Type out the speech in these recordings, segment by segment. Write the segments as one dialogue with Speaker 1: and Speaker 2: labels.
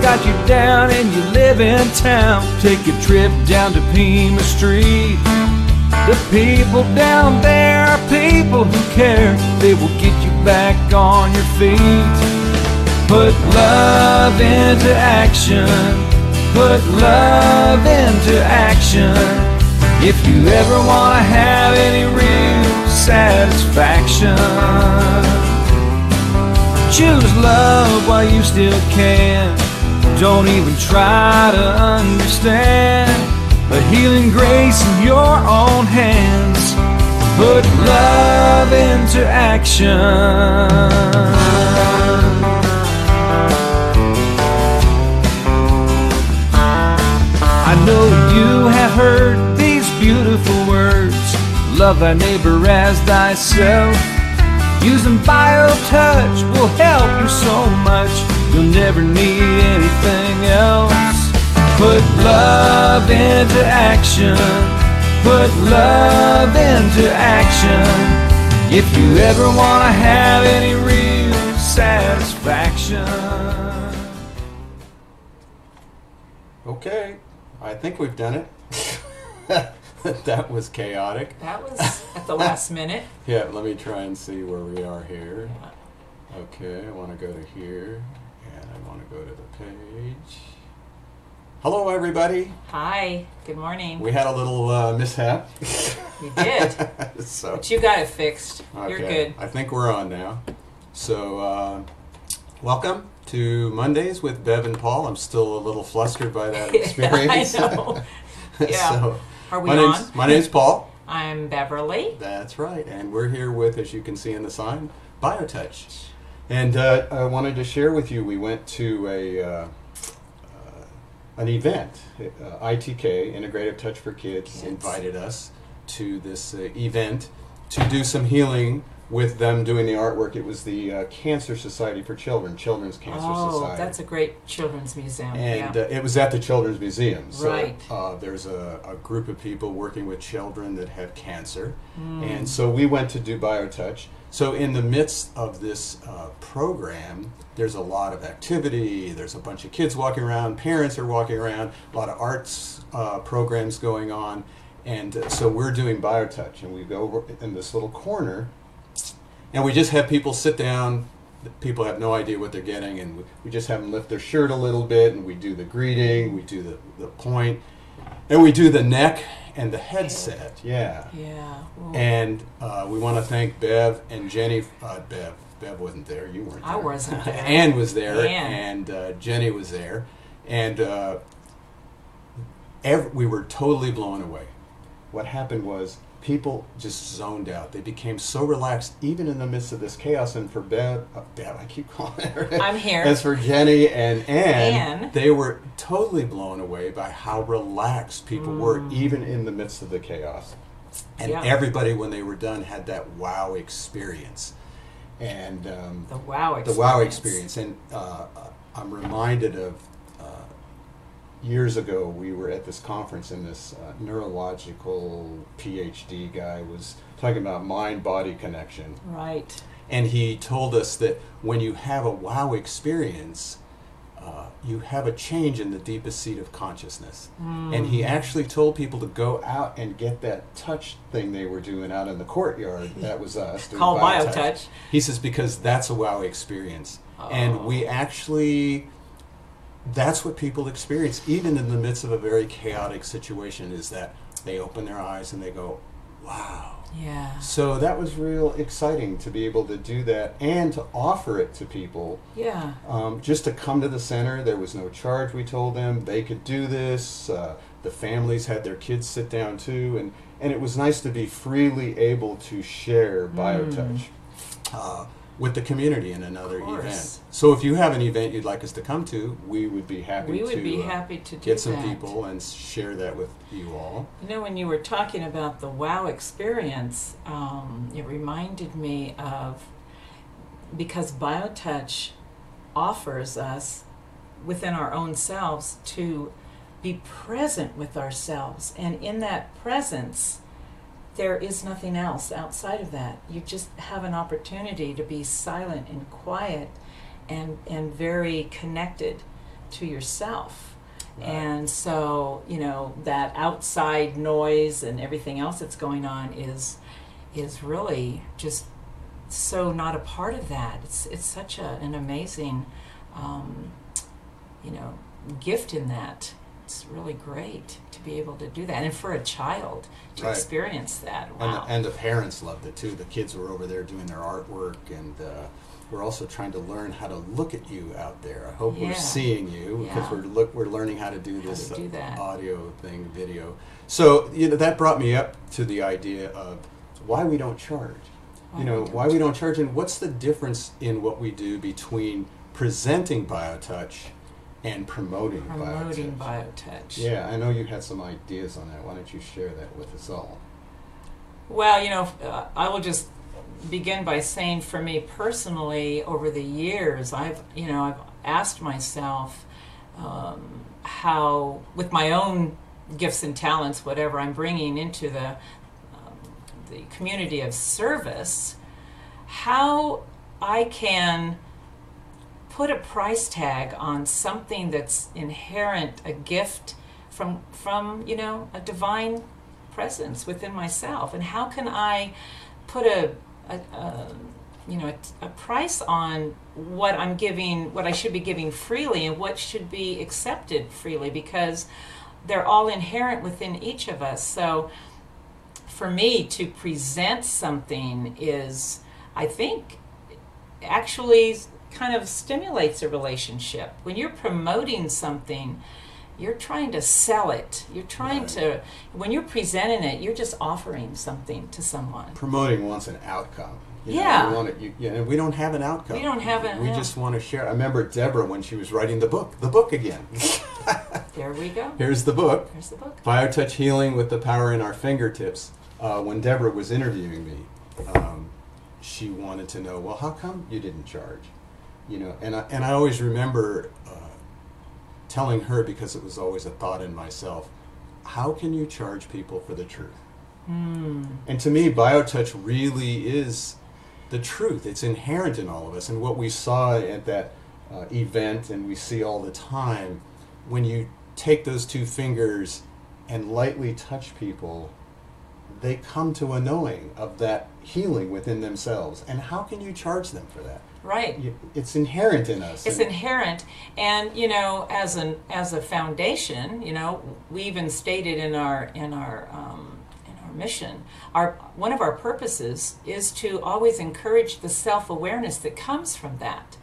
Speaker 1: got you down and you live in town, take a trip down to Pima Street. The people down there are people who care. They will get you back on your feet. Put love into action. Put love into action. If you ever want to have any real satisfaction, choose love while you still can. Don't even try to understand. A healing grace in your own hands. Put love into action. I know you have heard these beautiful words. Love thy neighbor as thyself. Using BioTouch will help you so much. You'll never need anything else. Put love into action. Put love into action. If you ever want to have any real satisfaction.
Speaker 2: Okay, I think we've done it. That was chaotic.
Speaker 3: That was at the last minute.
Speaker 2: Yeah, let me try and see where we are here. Okay, I want to go to here, and I want to go to the page. Hello, everybody.
Speaker 3: Hi, good morning.
Speaker 2: We had a little mishap.
Speaker 3: You did,
Speaker 2: So,
Speaker 3: but you got it fixed.
Speaker 2: okay,
Speaker 3: You're good.
Speaker 2: I think we're on now. So, welcome to Mondays with Bev and Paul. I'm still a little flustered by that experience.
Speaker 3: I know. Yeah.
Speaker 2: So,
Speaker 3: Are we
Speaker 2: my name's Paul.
Speaker 3: I'm Beverly.
Speaker 2: That's right, and we're here with, as you can see in the sign, BioTouch. And I wanted to share with you, we went to an event. ITK, Integrative Touch for Kids, invited us to this event to do some healing with them doing the artwork. It was the Cancer Society for Children, Children's Cancer Society.
Speaker 3: Oh, that's a great children's museum.
Speaker 2: And
Speaker 3: yeah.
Speaker 2: it was at the Children's Museum. So,
Speaker 3: Right.
Speaker 2: There's a group of people working with children that have cancer. And so we went to do BioTouch. So in the midst of this program, there's a lot of activity. There's a bunch of kids walking around. Parents are walking around. A lot of arts programs going on. And so we're doing BioTouch. And we go over in this little corner. And we just have people sit down. People have no idea what they're getting, and we just have them lift their shirt a little bit, and we do the greeting, we do the point, and we do the neck and the headset. Yeah.
Speaker 3: Yeah. Ooh.
Speaker 2: And we want to thank Bev and Jenny. Bev wasn't there. You weren't there.
Speaker 3: I wasn't there.
Speaker 2: Ann was there,
Speaker 3: Ann.
Speaker 2: and Jenny was there, and we were totally blown away. What happened was, people just zoned out. They became so relaxed, even in the midst of this chaos. And for Bev, I keep calling her.
Speaker 3: I'm here.
Speaker 2: As for Jenny and Ann, they were totally blown away by how relaxed people were, even in the midst of the chaos. And everybody, when they were done, had that wow experience. And
Speaker 3: the wow experience.
Speaker 2: The wow experience. And I'm reminded of years ago, we were at this conference, and this neurological PhD guy was talking about mind-body connection.
Speaker 3: Right.
Speaker 2: And he told us that when you have a wow experience, you have a change in the deepest seat of consciousness. And he actually told people to go out and get that touch thing they were doing out in the courtyard. That was us.
Speaker 3: Called BioTouch.
Speaker 2: He says, because that's a wow experience. And we actually... That's what people experience, even in the midst of a very chaotic situation, is that they open their eyes and they go, wow.
Speaker 3: Yeah.
Speaker 2: So that was real exciting to be able to do that and to offer it to people.
Speaker 3: Yeah.
Speaker 2: Just to come to the center. There was no charge, we told them. They could do this. The families had their kids sit down too. And it was nice to be freely able to share BioTouch. With the community in another event. So if you have an event you'd like us to come to, we would be happy
Speaker 3: to
Speaker 2: get some people and share that with you all.
Speaker 3: You know, when you were talking about the wow experience, it reminded me of, because BioTouch offers us within our own selves to be present with ourselves, and in that presence there is nothing else outside of that. You just have an opportunity to be silent and quiet and very connected to yourself.
Speaker 2: Right.
Speaker 3: And so, that outside noise and everything else that's going on is really just so not a part of that. It's such an amazing, gift in that. It's really great to be able to do that, and for a child to
Speaker 2: Right.
Speaker 3: experience that. Wow.
Speaker 2: And the parents loved it too. The kids were over there doing their artwork, and we're also trying to learn how to look at you out there. I hope
Speaker 3: Yeah.
Speaker 2: we're seeing you, because
Speaker 3: Yeah.
Speaker 2: we're learning how to do
Speaker 3: How
Speaker 2: this
Speaker 3: to do that.
Speaker 2: audio thing, video. So that brought me up to the idea of why we don't charge. Why we don't charge, and what's the difference in what we do between presenting BioTouch and promoting BioTouch?
Speaker 3: BioTouch.
Speaker 2: Yeah, I know you had some ideas on that. Why don't you share that with us all?
Speaker 3: Well, I will just begin by saying, for me personally, over the years, I've asked myself how, with my own gifts and talents, whatever I'm bringing into the community of service, how I can put a price tag on something that's inherent, a gift from a divine presence within myself, and how can I put a price on what I'm giving, what I should be giving freely, and what should be accepted freely, because they're all inherent within each of us. So for me to present something is, I think, actually kind of stimulates a relationship. When you're promoting something, you're trying to sell it. You're trying to, when you're presenting it, you're just offering something to someone.
Speaker 2: Promoting wants an outcome.
Speaker 3: Yeah.
Speaker 2: We want it, and we don't have an outcome.
Speaker 3: We don't have it.
Speaker 2: We just want to share. I remember Deborah when she was writing the book again.
Speaker 3: There we go.
Speaker 2: Here's the book.
Speaker 3: Here's the book.
Speaker 2: BioTouch Healing with the Power in Our Fingertips. When Deborah was interviewing me, she wanted to know, well, how come you didn't charge? And I always remember telling her, because it was always a thought in myself, how can you charge people for the truth? And to me, BioTouch really is the truth. It's inherent in all of us. And what we saw at that event, and we see all the time, when you take those two fingers and lightly touch people, they come to a knowing of that healing within themselves. And how can you charge them for that?
Speaker 3: Right.
Speaker 2: It's inherent in us.
Speaker 3: It's inherent, and as a foundation, we even stated in our mission, one of our purposes is to always encourage the self-awareness that comes from that,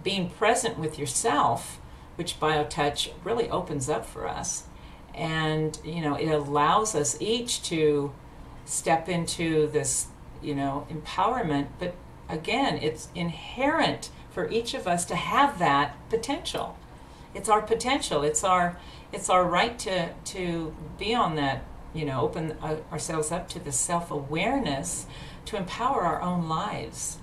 Speaker 3: being present with yourself, which BioTouch really opens up for us, and it allows us each to step into this empowerment. But again, it's inherent for each of us to have that potential. It's our potential. It's our right to be on that. Open ourselves up to the self-awareness to empower our own lives.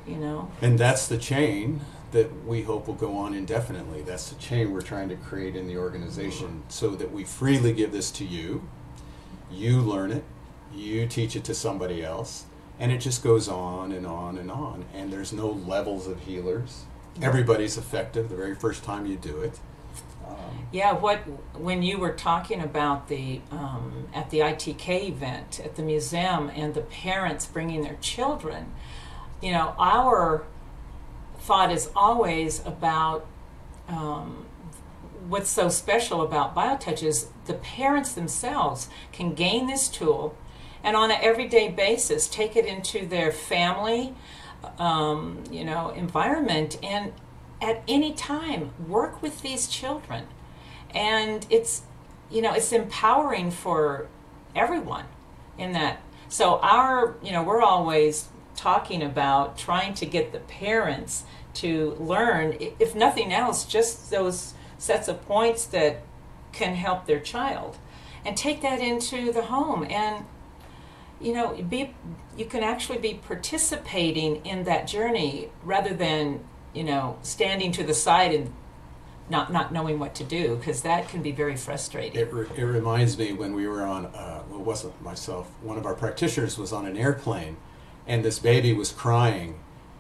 Speaker 2: And that's the chain that we hope will go on indefinitely. That's the chain we're trying to create in the organization, so that we freely give this to you. You learn it. You teach it to somebody else. And it just goes on and on and on. And there's no levels of healers. Everybody's effective the very first time you do it.
Speaker 3: Yeah, when you were talking about the at the ITK event at the museum, and the parents bringing their children, our thought is always about what's so special about BioTouch is the parents themselves can gain this tool, and on an everyday basis take it into their family, environment, and at any time work with these children. And it's empowering for everyone in that. So we're always talking about trying to get the parents to learn, if nothing else, just those sets of points that can help their child, and take that into the home. And you can actually be participating in that journey, rather than standing to the side and not knowing what to do, because that can be very frustrating.
Speaker 2: It reminds me when we were on, it wasn't myself, one of our practitioners was on an airplane, and this baby was crying,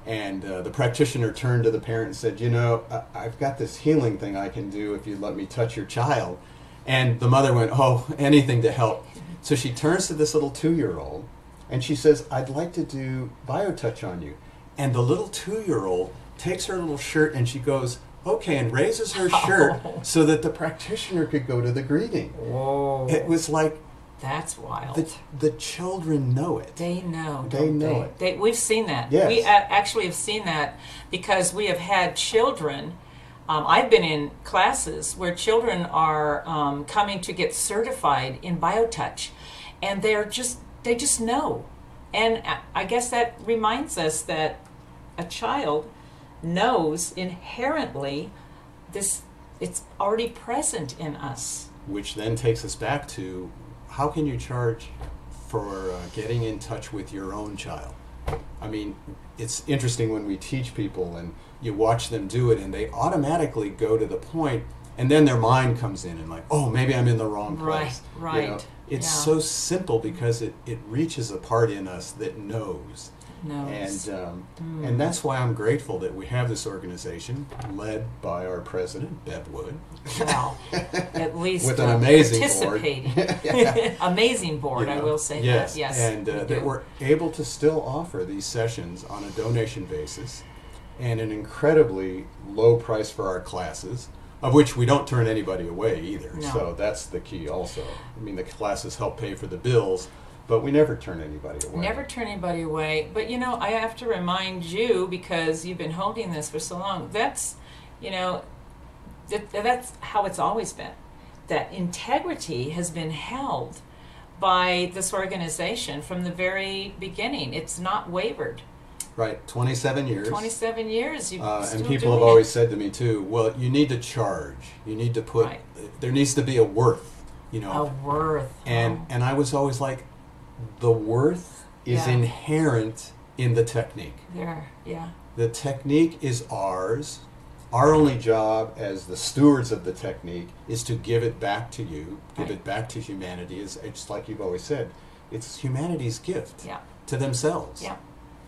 Speaker 2: And the practitioner turned to the parent and said, you know, I've got this healing thing I can do if you let me touch your child. And the mother went, oh, anything to help. So she turns to this little 2-year-old and she says, I'd like to do BioTouch on you. And the little 2-year-old takes her little shirt and she goes, okay, and raises her shirt so that the practitioner could go to the greeting.
Speaker 3: Whoa.
Speaker 2: It was like,
Speaker 3: that's wild.
Speaker 2: The children know it.
Speaker 3: They know.
Speaker 2: They know it.
Speaker 3: We've seen that.
Speaker 2: Yes.
Speaker 3: We actually have seen that because we have had children. I've been in classes where children are coming to get certified in BioTouch, and they just know. And I guess that reminds us that a child knows inherently this. It's already present in us.
Speaker 2: Which then takes us back to, how can you charge for getting in touch with your own child? I mean, it's interesting when we teach people and you watch them do it and they automatically go to the point, and then their mind comes in and like, oh, maybe I'm in the wrong place.
Speaker 3: Right.
Speaker 2: You know? It's so simple because it reaches a part in us that knows. And that's why I'm grateful that we have this organization led by our president, Bev Wood.
Speaker 3: Wow. At least
Speaker 2: with an amazing
Speaker 3: participating.
Speaker 2: board.
Speaker 3: Amazing board,
Speaker 2: You know,
Speaker 3: I will say
Speaker 2: yes.
Speaker 3: that. Yes.
Speaker 2: And that we're able to still offer these sessions on a donation basis and an incredibly low price for our classes, of which we don't turn anybody away either.
Speaker 3: No.
Speaker 2: So that's the key also. I mean, the classes help pay for the bills, but we never turn anybody away.
Speaker 3: Never turn anybody away. But, you know, I have to remind you, because you've been holding this for so long, that's, you know, that's how it's always been. That integrity has been held by this organization from the very beginning. It's not wavered.
Speaker 2: Right, 27 years.
Speaker 3: 27 years.
Speaker 2: And people have always said to me, too, well, you need to charge. You need to put, there needs to be a worth, you know.
Speaker 3: A worth.
Speaker 2: And I was always like, the worth is inherent in the technique. The technique is ours. Our only job as the stewards of the technique is to give it back to you, give it back to humanity. It's like you've always said, it's humanity's gift to themselves.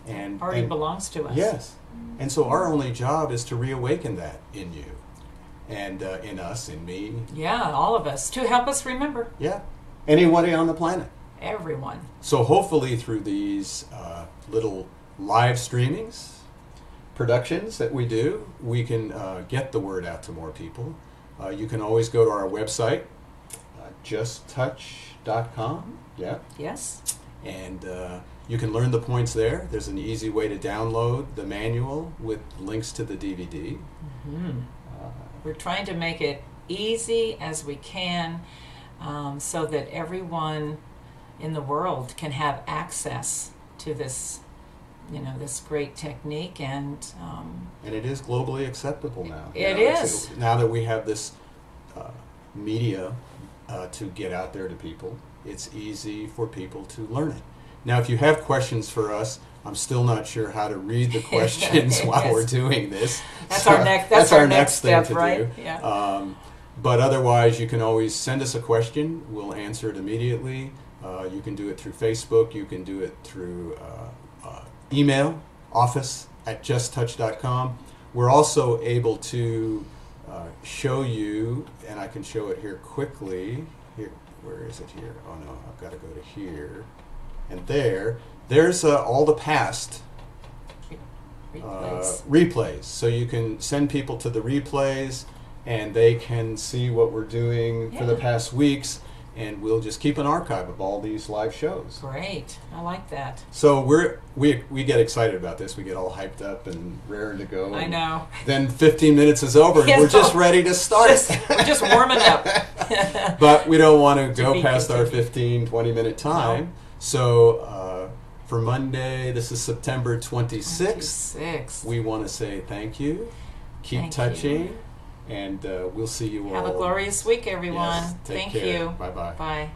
Speaker 2: And
Speaker 3: already belongs to us.
Speaker 2: Yes. And so our only job is to reawaken that in you and in us, in me.
Speaker 3: Yeah, all of us, to help us remember.
Speaker 2: Yeah. Anybody on the planet.
Speaker 3: Everyone.
Speaker 2: So hopefully through these little live streamings, productions that we do, we can get the word out to more people. You can always go to our website, justtouch.com. Yeah.
Speaker 3: Yes.
Speaker 2: And you can learn the points there. There's an easy way to download the manual with links to the DVD.
Speaker 3: Mm-hmm. We're trying to make it easy as we can so that everyone in the world can have access to this, you know, this great technique, and
Speaker 2: it is globally acceptable now.
Speaker 3: It is.
Speaker 2: Now that we have this media to get out there to people, it's easy for people to learn it. Now, if you have questions for us, I'm still not sure how to read the questions while we're doing this.
Speaker 3: That's
Speaker 2: so
Speaker 3: our next. That's our next
Speaker 2: thing
Speaker 3: step,
Speaker 2: to
Speaker 3: right?
Speaker 2: do.
Speaker 3: Yeah.
Speaker 2: But otherwise, you can always send us a question. We'll answer it immediately. You can do it through Facebook. You can do it through email, office@justtouch.com. We're also able to show you, and I can show it here quickly. Here, where is it here? Oh no, I've got to go to here. And there's all the past replays. So you can send people to the replays, and they can see what we're doing for the past weeks. And we'll just keep an archive of all these live shows.
Speaker 3: Great, I like that.
Speaker 2: So we get excited about this. We get all hyped up and raring to go.
Speaker 3: I know.
Speaker 2: Then 15 minutes is over, and we're just ready to start.
Speaker 3: We're just warming up.
Speaker 2: But we don't want to go past our 15, 20-minute time.
Speaker 3: No.
Speaker 2: So for Monday, this is September 26th. We want to say thank you. Keep touching. And we'll see you all.
Speaker 3: Have a glorious week, everyone.
Speaker 2: Yes, take
Speaker 3: Thank
Speaker 2: care.
Speaker 3: you.
Speaker 2: Bye-bye.
Speaker 3: Bye.